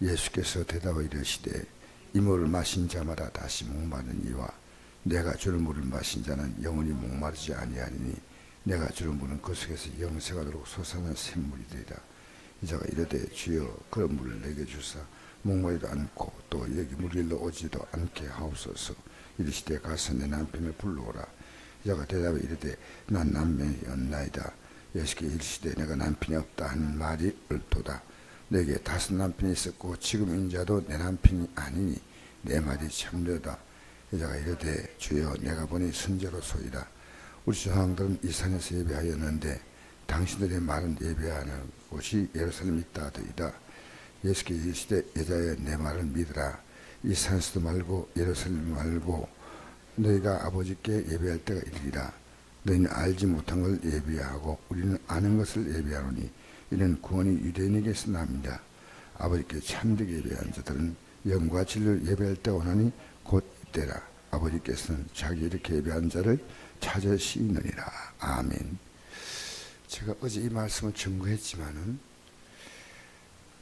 예수께서 대답하여 이르시되 이 물을 마신 자마다 다시 목마르니와 내가 주는 물을 마신 자는 영원히 목마르지 아니하리니 내가 주는 물은 그 속에서 영생하도록 솟아난 샘물이 되리라. 이자가 이르되 주여 그런 물을 내게 주사 목마르지도 않고 또 여기 물 일러 오지도 않게 하옵소서. 이르시되 가서 내 남편을 불러오라. 이자가 대답하여 이르되 난 남편이 없나이다. 예수께서 이르시되 내가 남편이 없다 하는 말이 옳도다. 내게 5 남편이 있었고 지금 인자도 내 남편이 아니니 내 말이 참되다. 여자가 이르되 주여 내가 보니 선지자로소이다. 우리 조상들은 이 산에서 예배하였는데 당신들의 말은 예배하는 곳이 예루살렘에 있다 하더이다. 예수께서 이르시되 여자여 내 말을 믿으라. 이 산에서도 말고 예루살렘 말고 너희가 아버지께 예배할 때가 이르리라. 너희는 알지 못한 걸 예배하고 우리는 아는 것을 예배하노니 이는 구원이 유대인에게서 납니다. 아버지께 참되게 예배한 자들은 영과 진리를 예배할 때 오나니 곧 이때라. 아버지께서는 자기 이렇게 예배한 자를 찾으시느니라. 아멘. 제가 어제 이 말씀을 증거했지만은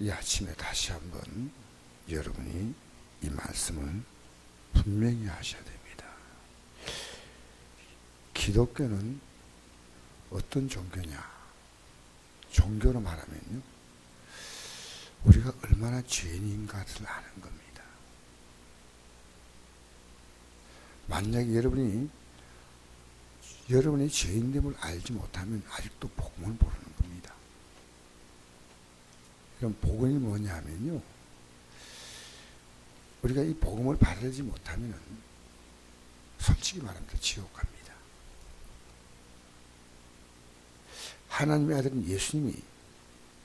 이 아침에 다시 한번 여러분이 이 말씀을 분명히 하셔야 됩니다. 기독교는 어떤 종교냐? 종교로 말하면요, 우리가 얼마나 죄인인가를 아는 겁니다. 만약에 여러분이 죄인됨을 알지 못하면 아직도 복음을 모르는 겁니다. 그럼 복음이 뭐냐 하면요, 우리가 이 복음을 바르지 못하면 솔직히 말하면 지옥 갑니다. 하나님의 아들인 예수님이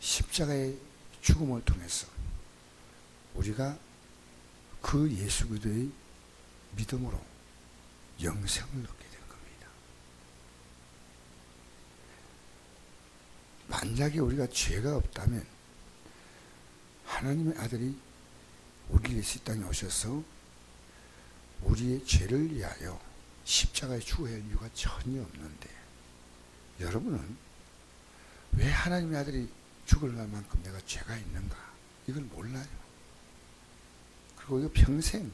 십자가의 죽음을 통해서 우리가 그 예수 그리스도의 믿음으로 영생을 얻게 된 겁니다. 만약에 우리가 죄가 없다면 하나님의 아들이 우리 예수 땅에 오셔서 우리의 죄를 위하여 십자가에 죽어야 할 이유가 전혀 없는데, 여러분은 왜 하나님의 아들이 죽을 만큼 내가 죄가 있는가? 이걸 몰라요. 그리고 이거 평생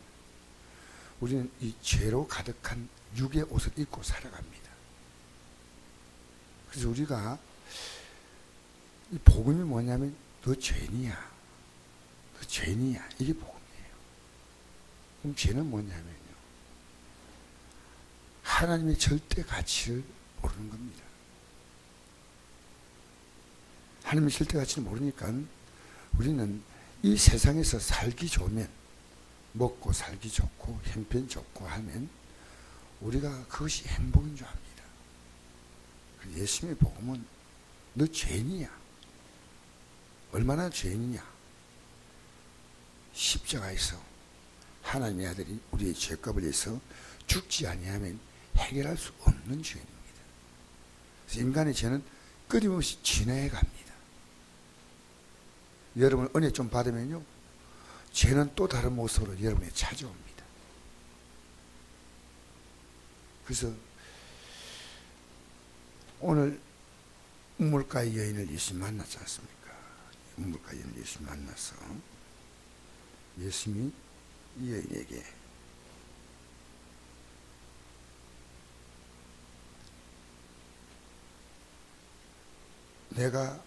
우리는 이 죄로 가득한 육의 옷을 입고 살아갑니다. 그래서 우리가 이 복음이 뭐냐면 너 죄인이야. 너 죄인이야. 이게 복음이에요. 그럼 죄는 뭐냐면요, 하나님의 절대 가치를 모르는 겁니다. 하나님의 절대 가치를 모르니까 우리는 이 세상에서 살기 좋으면, 먹고 살기 좋고 형편 좋고 하면 우리가 그것이 행복인 줄 압니다. 예수님의 복음은 너 죄인이야. 얼마나 죄인이냐? 십자가에서 하나님의 아들이 우리의 죄값을 위해서 죽지 아니하면 해결할 수 없는 죄입니다. 그래서 인간의 죄는 끊임없이 진해해 갑니다. 여러분 은혜 좀 받으면요, 죄는 또 다른 모습으로 여러분에 찾아옵니다. 그래서 오늘 우물가의 여인을 예수님 만났지 않습니까? 우물가의 여인을 예수님 만나서 예수님이 이 여인에게 내가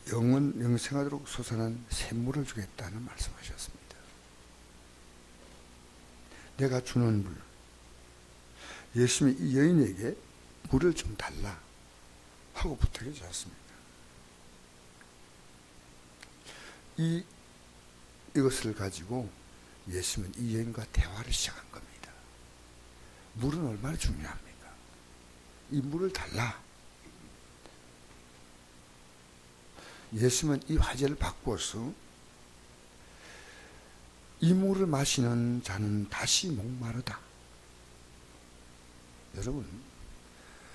영생하도록 솟아난 샘물을 주겠다는 말씀하셨습니다. 내가 주는 물. 예수님이 이 여인에게 물을 좀 달라 하고 부탁하지 않습니다. 이것을 가지고 예수님은 이 여인과 대화를 시작한 겁니다. 물은 얼마나 중요합니까? 이 물을 달라. 예수님은 이 화제를 바꾸어서 이 물을 마시는 자는 다시 목마르다. 여러분,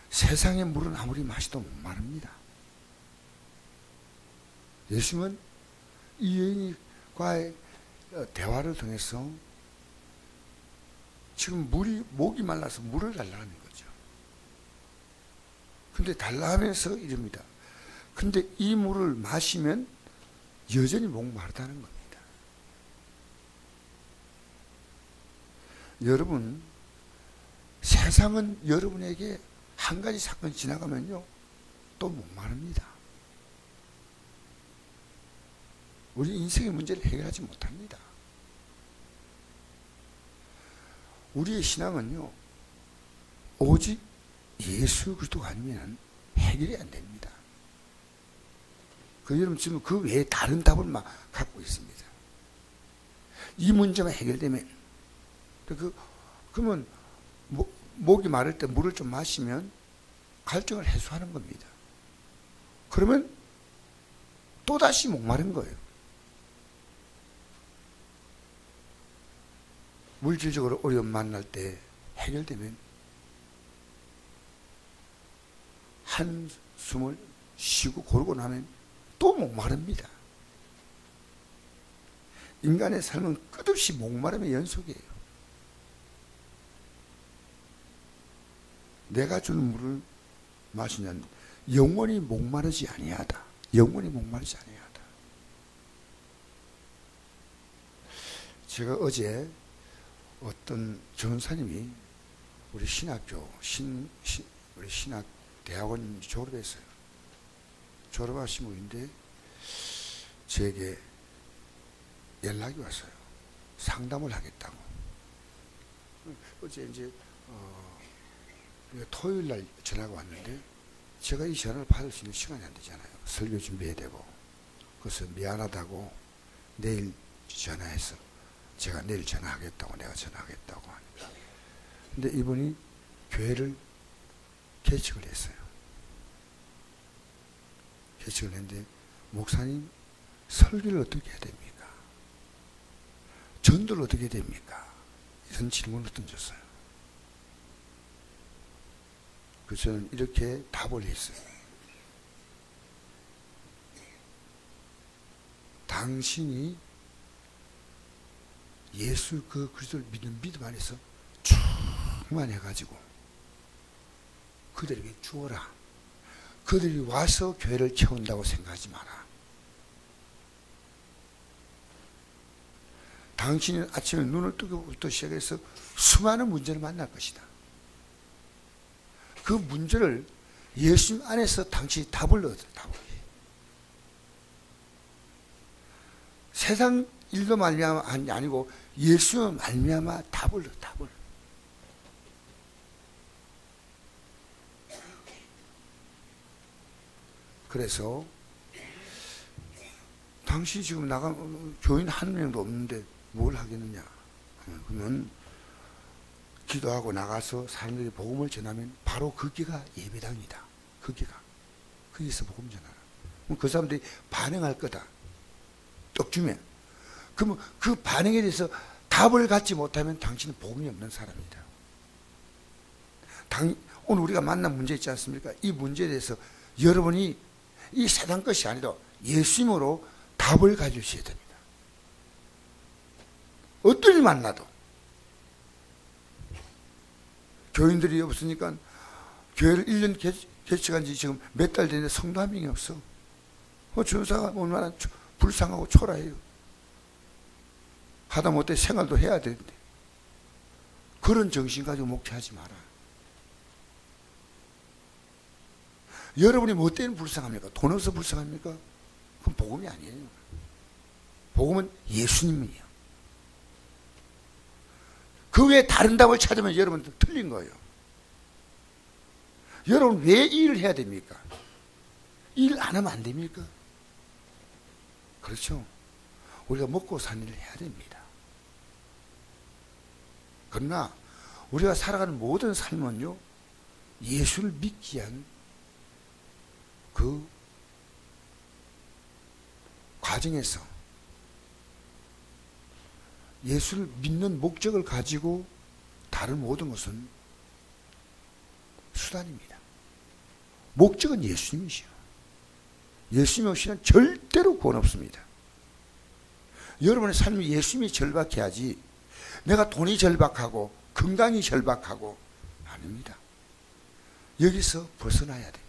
세상의 물은 아무리 마셔도 목마릅니다. 예수님은 이 여인과의 대화를 통해서 지금 목이 말라서 물을 달라는 거죠. 근데 달라 하면서 이럽니다. 근데 이 물을 마시면 여전히 목마르다는 겁니다. 여러분, 세상은 여러분에게 한 가지 사건이 지나가면요, 또 목마릅니다. 우리 인생의 문제를 해결하지 못합니다. 우리의 신앙은요, 오직 예수 그리스도가 아니면 해결이 안 됩니다. 여러분 지금 그 외에 다른 답을 막 갖고 있습니다. 이 문제만 해결되면, 그러면 목이 마를 때 물을 좀 마시면 갈증을 해소하는 겁니다. 그러면 또다시 목마른 거예요. 물질적으로 어려움 만날 때 해결되면 한숨을 쉬고 고르고 나면 또 목마릅니다. 인간의 삶은 끝없이 목마름의 연속이에요. 내가 주는 물을 마시면 영원히 목마르지 아니하다. 영원히 목마르지 아니하다. 제가 어제 어떤 전사님이 우리 신학교, 우리 신학대학원 졸업했어요. 졸업하신 분인데 제게 연락이 왔어요. 상담을 하겠다고. 어제 이제 토요일 날 전화가 왔는데 제가 이 전화를 받을 수 있는 시간이 안 되잖아요. 설교 준비해야 되고. 그래서 미안하다고 내일 전화해서 제가 내일 전화하겠다고, 내가 전화하겠다고 하니까. 근데 이분이 교회를 개척을 했어요. 개척을 했는데, 목사님, 설교를 어떻게 해야 됩니까? 전도를 어떻게 해야 됩니까? 이런 질문을 던졌어요. 그래서 저는 이렇게 답을 했어요. 당신이 예수 그 그리스도를 믿는 믿음 안에서 충만해가지고 그들에게 주어라. 그들이 와서 교회를 채운다고 생각하지 마라. 당신은 아침에 눈을 뜨고부터 시작해서 수많은 문제를 만날 것이다. 그 문제를 예수님 안에서 당신이 답을 얻어. 세상 일도 말미암아 아니고 예수의 말미암아 답을. 그래서 당신이 지금 교인 한 명도 없는데 뭘 하겠느냐? 그러면 기도하고 나가서 사람들이 복음을 전하면 바로 거기가 예배당이다. 거기서 복음 전하라. 그럼 그 사람들이 반응할 거다. 떡 주면. 그러면 그 반응에 대해서 답을 갖지 못하면 당신은 복음이 없는 사람이다. 오늘 우리가 만난 문제 있지 않습니까? 이 문제에 대해서 여러분이 이 세상 것이 아니라 예수님으로 답을 가지셔야 됩니다. 어떤 일 만나도. 교인들이 없으니까 교회를 1년 개척한 지 지금 몇 달 됐는데 성도 한 명이 없어. 전사가 얼마나 불쌍하고 초라해요. 하다못해 생활도 해야 되는데. 그런 정신 가지고 목회하지 마라. 여러분이 뭐 때문에 불쌍합니까? 돈 없어서 불쌍합니까? 그건 복음이 아니에요. 복음은 예수님이에요. 그 외에 다른 답을 찾으면 여러분 틀린 거예요. 여러분 왜 이 일을 해야 됩니까? 일 안 하면 안 됩니까? 그렇죠. 우리가 먹고 사는 일을 해야 됩니다. 그러나 우리가 살아가는 모든 삶은요, 예수를 믿기 위한 그 과정에서 예수를 믿는 목적을 가지고 다른 모든 것은 수단입니다. 목적은 예수님이시요. 예수님 없이는 절대로 구원 없습니다. 여러분의 삶이 예수님이 절박해야지 내가 돈이 절박하고 건강이 절박하고 아닙니다. 여기서 벗어나야 됩니다.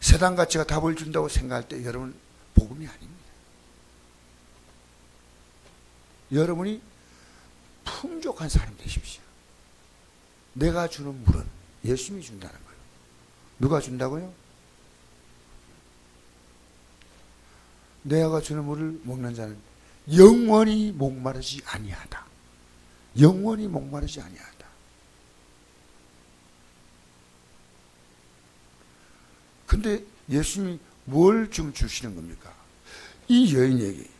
세상 가치가 답을 준다고 생각할 때 여러분 복음이 아닙니다. 여러분이 풍족한 사람 되십시오. 내가 주는 물은 예수님이 준다는 거예요. 누가 준다고요? 내가 주는 물을 먹는 자는 영원히 목마르지 아니하다. 영원히 목마르지 아니하다. 근데 예수님이 뭘 좀 주시는 겁니까? 이 여인에게.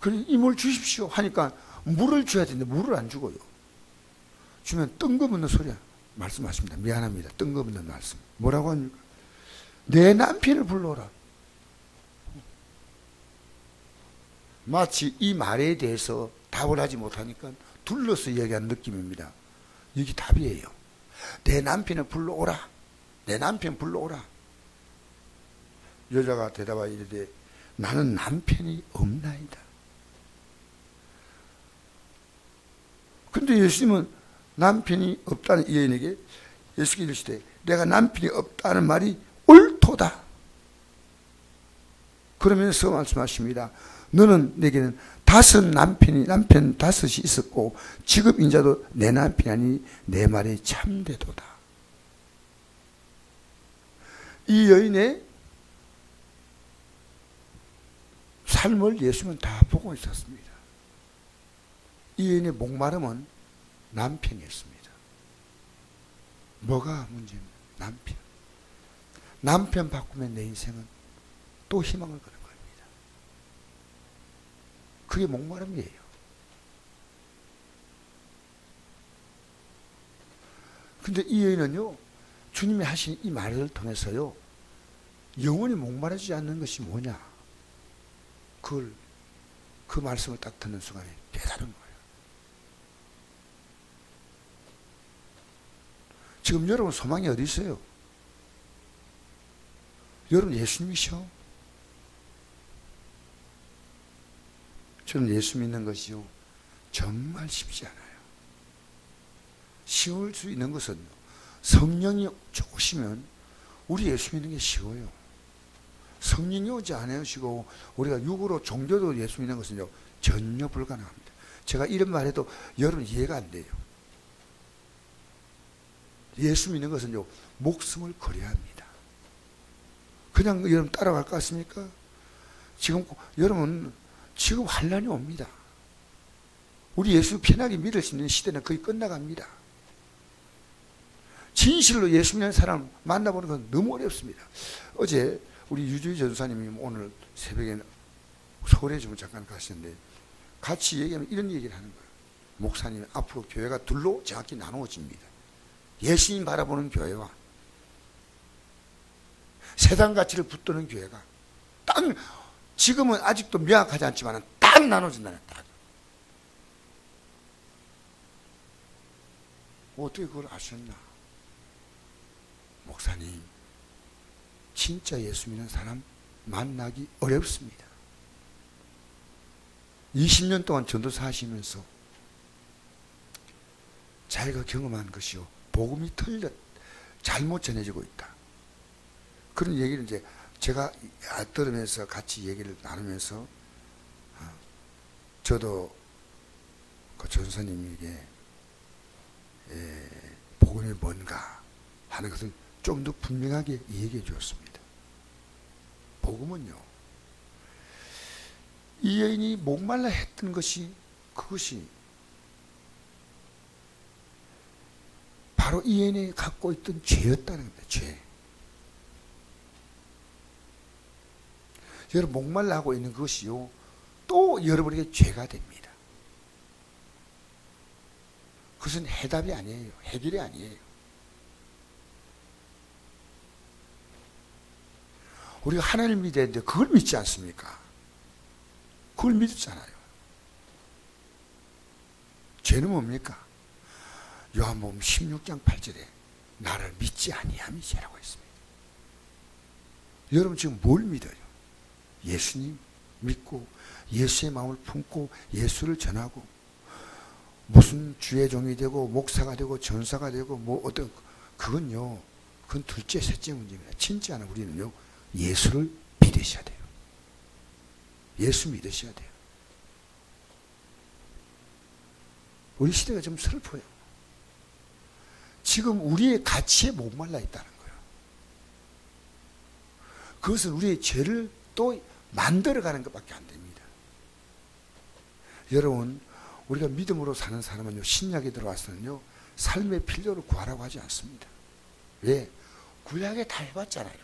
그래, 이 물 주십시오 하니까 물을 줘야 되는데 물을 안 주고요. 주면 뜬금없는 소리야. 말씀하십니다. 미안합니다. 뜬금없는 말씀. 뭐라고 합니까? 내 남편을 불러오라. 마치 이 말에 대해서 답을 하지 못하니까 둘러서 이야기한 느낌입니다. 이게 답이에요. 내 남편을 불러오라. 내 남편 불러오라. 여자가 대답하여 이르되 나는 남편이 없나이다. 근데 예수님은 남편이 없다는 이 여인에게 예수께서 이르시되 내가 남편이 없다는 말이 옳도다. 그러면서 말씀하십니다. 너는 내게는 남편 다섯이 있었고 지금 인자도 내 남편이 아니 내 말이 참되도다. 이 여인의 삶을 예수님은 다 보고 있었습니다. 이 여인의 목마름은 남편이었습니다. 뭐가 문제입니까? 남편. 남편 바꾸면 내 인생은 또 희망을 거는 겁니다. 그게 목마름이에요. 근데 이 여인은요, 주님이 하신 이 말을 통해서요, 영원히 목마르지 않는 것이 뭐냐? 그 말씀을 딱 듣는 순간에 깨달은 거예요. 지금 여러분 소망이 어디 있어요? 여러분 예수님이셔. 저는 예수 믿는 것이요 정말 쉽지 않아요. 쉬울 수 있는 것은 성령이 오시면 우리 예수 믿는 게 쉬워요. 성령이 오지 않으시고 우리가 육으로 종교도 예수 믿는 것은요 전혀 불가능합니다. 제가 이런 말해도 여러분 이해가 안 돼요. 예수 믿는 것은요 목숨을 걸어야 합니다. 그냥 여러분 따라갈 것 같습니까? 여러분 지금 환란이 옵니다. 우리 예수 편하게 믿을 수 있는 시대는 거의 끝나갑니다. 진실로 예수 믿는 사람 만나보는 건 너무 어렵습니다. 어제 우리 유주희 전사님이 오늘 새벽에 서울에 좀 잠깐 가셨는데 같이 얘기하면 이런 얘기를 하는 거예요. 목사님 앞으로 교회가 둘로 정확히 나누어집니다. 예수님 바라보는 교회와 세상 가치를 붙드는 교회가 딱 지금은 아직도 명확하지 않지만 딱 나눠진다는 딱. 어떻게 그걸 아셨나? 목사님 진짜 예수 믿는 사람 만나기 어렵습니다. 20년 동안 전도사 하시면서 자기가 경험한 것이요 복음이 잘못 전해지고 있다. 그런 얘기를 이제 제가 들으면서 같이 얘기를 나누면서 저도 그 전사님에게 복음이 뭔가 하는 것을 좀 더 분명하게 얘기해 주었습니다. 복음은요 이 여인이 목말라 했던 것이 그것이 바로 이 여인이 갖고 있던 죄였다는 겁니다. 죄. 여러분 목말라 하고 있는 것이요 또 여러분에게 죄가 됩니다. 그것은 해답이 아니에요. 해결이 아니에요. 우리가 하나님을 믿어야 되는데 그걸 믿지 않습니까? 그걸 믿었잖아요. 죄는 뭡니까? 요한복음 16장 8절에 나를 믿지 아니함이 죄라고 했습니다. 여러분 지금 뭘 믿어요? 예수님 믿고 예수의 마음을 품고 예수를 전하고 무슨 주의 종이 되고 목사가 되고 전사가 되고 뭐 어떤 그건 둘째 셋째 문제입니다. 진짜는 우리는요 예수를 믿으셔야 돼요. 예수 믿으셔야 돼요. 우리 시대가 좀 슬퍼요. 지금 우리의 가치에 목말라 있다는 거예요. 그것은 우리의 죄를 또 만들어가는 것밖에 안 됩니다. 여러분, 우리가 믿음으로 사는 사람은요, 신약에 들어와서는요, 삶의 필요를 구하라고 하지 않습니다. 왜? 구약에 다 해봤잖아요.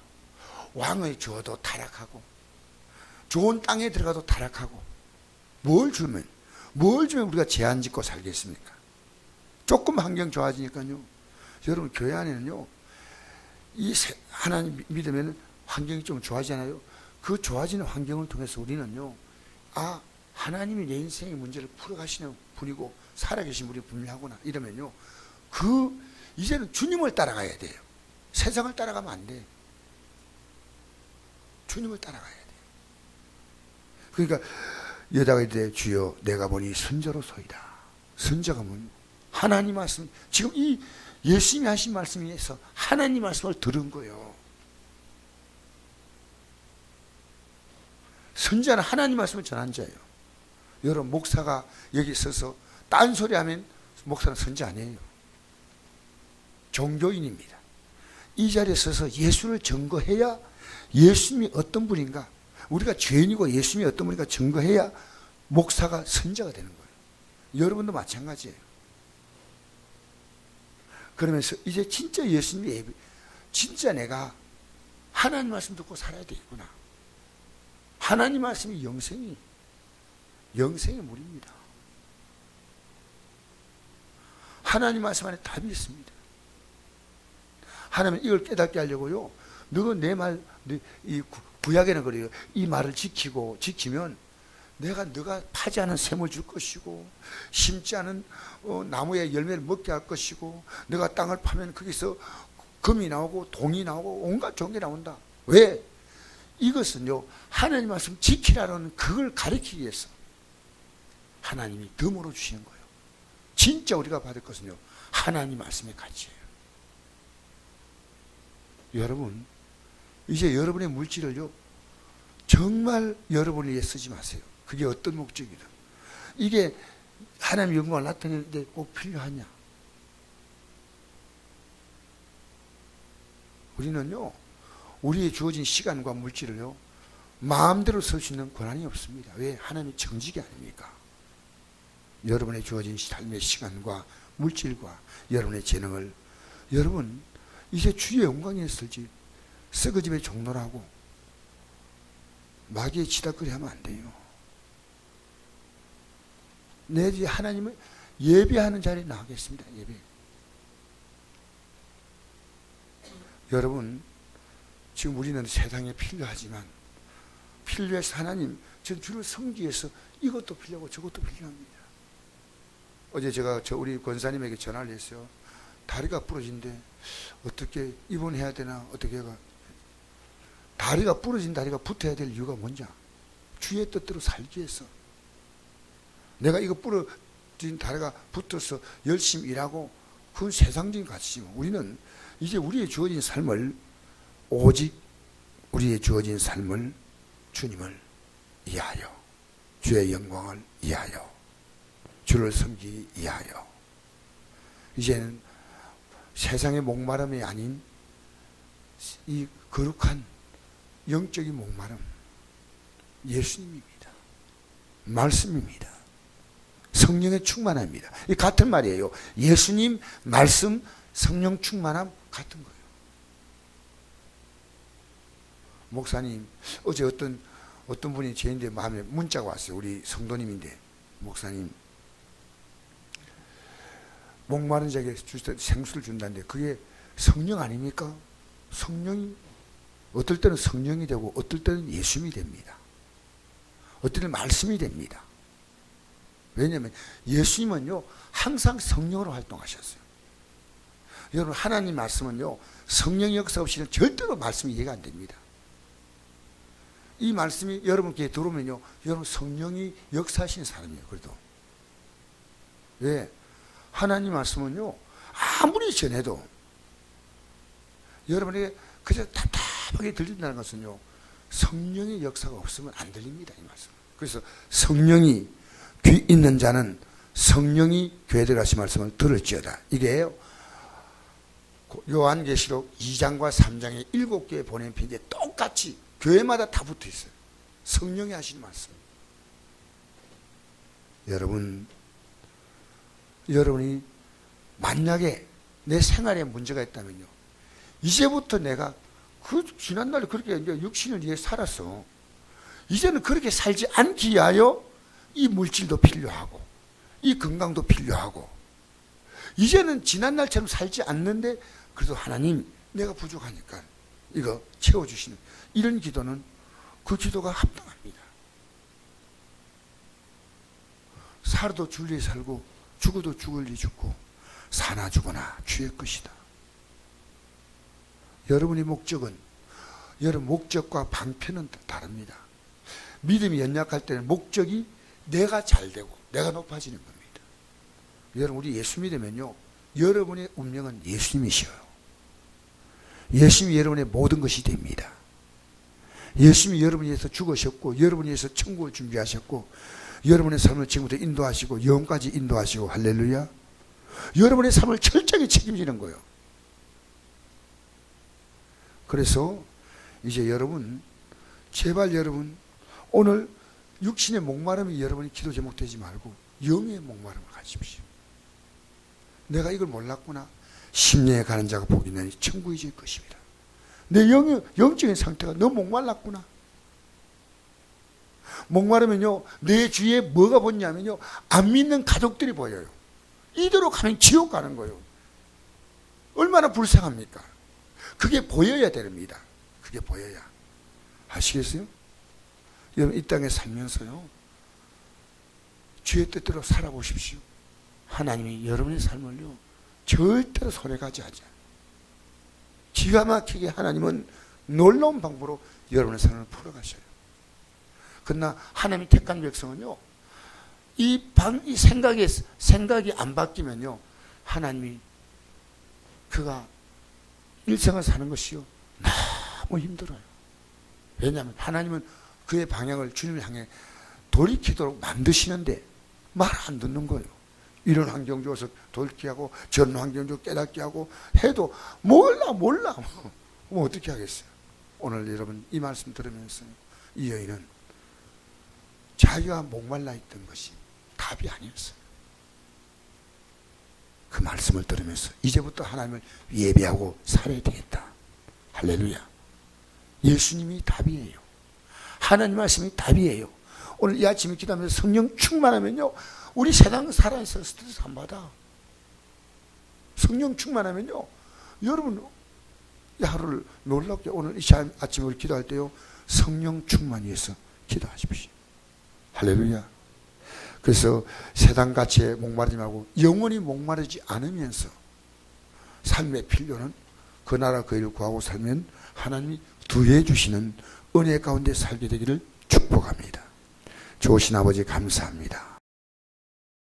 왕의 주어도 타락하고, 좋은 땅에 들어가도 타락하고, 뭘 주면 우리가 제한 짓고 살겠습니까? 조금 환경 좋아지니까요. 여러분, 교회 안에는요, 하나님 믿으면 환경이 좀 좋아지잖아요. 그 좋아지는 환경을 통해서 우리는요, 하나님이 내 인생의 문제를 풀어가시는 분이고, 살아계신 분이 분명하구나. 이러면요, 이제는 주님을 따라가야 돼요. 세상을 따라가면 안 돼. 주님을 따라가야 돼. 그러니까, 여자가 이르되 주여 내가 보니 선자로소이다. 선자가 뭐냐? 하나님 말씀, 지금 이 예수님이 하신 말씀에서 하나님 말씀을 들은 거예요. 선자는 하나님 말씀을 전한 자예요. 여러분, 목사가 여기 서서 딴소리 하면 목사는 선자 아니에요. 종교인입니다. 이 자리에 서서 예수를 증거해야 예수님이 어떤 분인가, 우리가 죄인이고 예수님이 어떤 분인가 증거해야 목사가 선자가 되는 거예요. 여러분도 마찬가지예요. 그러면서 이제 진짜 예수님이 진짜 내가 하나님 말씀 듣고 살아야 되겠구나. 하나님 말씀이 영생의 물입니다. 하나님 말씀 안에 답이 있습니다. 하나님은 이걸 깨닫게 하려고요, 너가 내 말, 이 구약에는 그래요. 이 말을 지키면 너가 파지 않은 샘을 줄 것이고, 심지 않은 나무의 열매를 먹게 할 것이고, 너가 땅을 파면 거기서 금이 나오고 동이 나오고 온갖 좋은 게 나온다. 왜? 이것은요, 하나님 말씀 지키라는 그걸 가르치기 위해서 하나님이 덤으로 주시는 거예요. 진짜 우리가 받을 것은요, 하나님 말씀의 가치예요. 여러분, 이제 여러분의 물질을요, 정말 여러분을 위해 쓰지 마세요. 그게 어떤 목적이든. 이게 하나님의 영광을 나타내는데 꼭 필요하냐? 우리는요, 우리의 주어진 시간과 물질을요, 마음대로 쓸 수 있는 권한이 없습니다. 왜? 하나님의 정직이 아닙니까? 여러분의 주어진 삶의 시간과 물질과 여러분의 재능을 여러분 이제 주의 영광에 위해서 쓸지 썩어짐의 종로라고 마귀의 치닫거리 하면 안 돼요. 내지 하나님을 예배하는 자리에 나가겠습니다. 예배. 여러분, 지금 우리는 세상에 필요하지만 필요해서 하나님, 전 주를 섬기기 위해서 이것도 필요하고 저것도 필요합니다. 어제 제가 우리 권사님에게 전화를 했어요. 다리가 부러진데 어떻게 입원해야 되나, 어떻게 해가. 다리가 부러진 다리가 붙어야 될 이유가 뭔지, 주의 뜻대로 살기 위해서. 내가 이거 부러진 다리가 붙어서 열심히 일하고, 그건 세상적인 가치지만 우리는 이제 우리의 주어진 삶을, 오직 우리의 주어진 삶을 주님을 위하여, 주의 영광을 위하여, 주를 섬기기 위하여, 이제는 세상의 목마름이 아닌 이 거룩한 영적인 목마름, 예수님입니다. 말씀입니다. 성령의 충만함입니다. 이 같은 말이에요. 예수님, 말씀, 성령 충만함 같은 거예요. 목사님, 어제 어떤 분이 제인데 마음에 문자가 왔어요. 우리 성도님인데, 목사님, 목마른 자에게 생수를 준다는데 그게 성령 아닙니까? 성령이 어떨 때는 성령이 되고 어떨 때는 예수님이 됩니다. 어떨 때는 말씀이 됩니다. 왜냐하면 예수님은요, 항상 성령으로 활동하셨어요. 여러분, 하나님 말씀은요, 성령 역사 없이는 절대로 말씀이 이해가 안 됩니다. 이 말씀이 여러분 귀에 들어오면요, 여러분 성령이 역사하시는 사람이에요. 그래도 왜? 하나님 말씀은요, 아무리 전해도 여러분에게 그저 답답 답답하게 들린다는 것은요, 성령의 역사가 없으면 안 들립니다, 이 말씀. 그래서 성령이, 귀 있는 자는 성령이 교회 들어가신 말씀을 들을지어다. 이게요, 요한계시록 2장과 3장에 7개의 보냄편인데 똑같이 교회마다 다 붙어 있어요. 성령이 하시는 말씀. 여러분이 만약에 내 생활에 문제가 있다면요, 이제부터 내가 지난날에 그렇게 이제 육신을 위해 살았어. 이제는 그렇게 살지 않기 위하여 이 물질도 필요하고, 이 건강도 필요하고, 이제는 지난날처럼 살지 않는데, 그래도 하나님, 내가 부족하니까 이거 채워주시는 이런 기도는 그 기도가 합당합니다. 살아도 줄 리 살고, 죽어도 죽을 리 죽고, 사나 죽으나 주의 것이다. 여러분의 목적은, 여러분 목적과 방편은 다릅니다. 믿음이 연약할 때는 목적이 내가 잘 되고 내가 높아지는 겁니다. 여러분, 우리 예수 믿으면요, 여러분의 운명은 예수님이셔요. 예수님이 여러분의 모든 것이 됩니다. 예수님이 여러분을 위해서 죽으셨고, 여러분을 위해서 천국을 준비하셨고, 여러분의 삶을 지금부터 인도하시고 영까지 인도하시고, 할렐루야. 여러분의 삶을 철저하게 책임지는 거예요. 그래서 이제 여러분, 제발 여러분, 오늘 육신의 목마름이 여러분이 기도 제목 되지 말고 영의 목마름을 가지십시오. 내가 이걸 몰랐구나. 심령에 가는 자가 복이 있나니 천국이 질 것입니다. 내 영적인 상태가 너무 목말랐구나. 목마르면요, 내 주위에 뭐가 보냐면요, 안 믿는 가족들이 보여요. 이대로 가면 지옥 가는 거예요. 얼마나 불쌍합니까? 그게 보여야 됩니다. 그게 보여야. 아시겠어요? 여러분, 이 땅에 살면서요, 주의 뜻대로 살아보십시오. 하나님이 여러분의 삶을요, 절대로 손해가지 하지 않아요. 기가 막히게 하나님은 놀라운 방법으로 여러분의 삶을 풀어가셔요. 그러나 하나님이 택한 백성은요, 이 생각이 안 바뀌면요, 하나님이 그가 일생을 사는 것이요, 너무 힘들어요. 왜냐하면 하나님은 그의 방향을 주님을 향해 돌이키도록 만드시는데 말 안 듣는 거예요. 이런 환경 주어서 돌이키게 하고, 저런 환경 주어 깨닫게 하고 해도 몰라. 뭐 어떻게 하겠어요? 오늘 여러분 이 말씀 들으면서 이 여인은 자기가 목말라 있던 것이 답이 아니었어요. 그 말씀을 들으면서 이제부터 하나님을 예배하고 살아야 되겠다. 할렐루야. 예수님이 답이에요. 하나님 말씀이 답이에요. 오늘 이 아침에 기도하면서 성령 충만하면요, 우리 세상 살아있어 스트레스 안 받아. 성령 충만하면요, 여러분 이 하루를 놀랍게, 오늘 이 아침에 우리 기도할 때요, 성령 충만 위해서 기도하십시오. 할렐루야. 그래서 세상 가치에 목마르지 말고 영원히 목마르지 않으면서 삶의 필요는 그 나라 그 일 구하고 살면 하나님이 두해 주시는 은혜 가운데 살게 되기를 축복합니다. 좋으신 아버지 감사합니다.